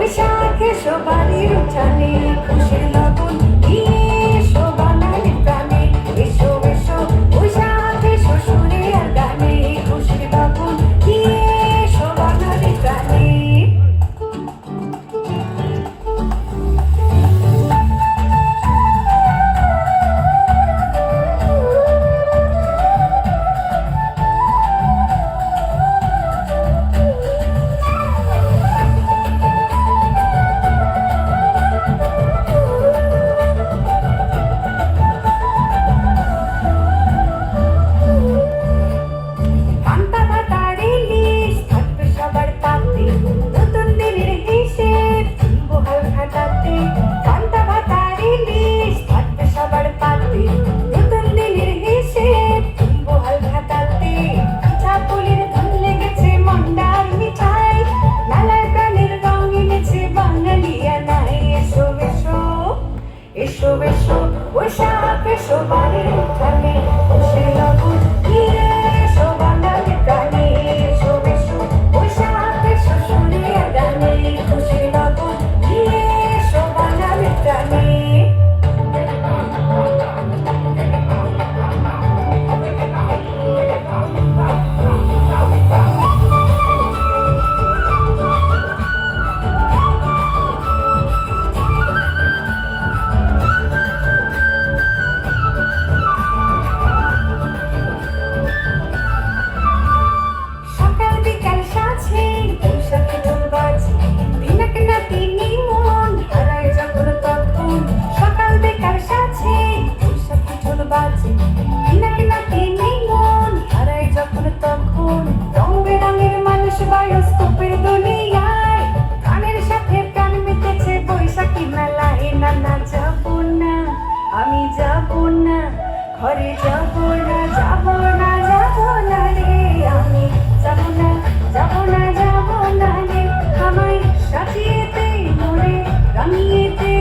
বৈশাখ এসো বাড়ির উঠানে, খুশির লগন দিয়ে এসো বাঙালির প্রাণে। এসো এসো বৈশাখ এসো সুরে আর গানে, খুশির লগন দিয়ে এসো বাঙালির প্রাণে। পান্তা ভাত আর ইলিশ থাকবে সবার পাতে, নতুন দিনের হিসেব কিনবো হালখাতাতে। পান্তা ভাত আর ইলিশ থাকবে সবার পাতে, নতুন দিনের হিসেব কিনবো হালখাতাতে। পিঠাপুলির ধুম লেগেছে মন্ডার মিঠাই, মেলার প্রাণের রং এনেছে বাঙালিয়ানাই। এসো এসো এসো এসো বৈশাখ এসো বাড়ির উঠানে, খুশির লগন দিয়ে এসো বাঙালির প্রাণে। এসো এসো বৈশাখ এসো সুরে আর গানে, খুশির লগন দিয়ে এসো বাঙালির প্রাণে। সকাল বিকাল সাজে বৈশাখী ঢোল বাজে, দিনক নাতি নিমন হারায় যখন তখন। সকাল বিকাল সাজে বৈশাখী ঢোল বাজে, দিনক নাতি নিমন হারায় যখন তখন। রং বেরঙের মানুষ বায়োস্কোপের দুনিয়ায়, গানের সাথে প্রাণ মেতেছে বৈশাখী মেলায়। না না যাবো না, আমি যাবো না, ঘরে যাবো না, যাবো না, যাবো না রে। আমি যাবো না, যাবো না, যাবো না রে। আমায় সাজিয়ে দে মোরে, রাঙিয়ে দে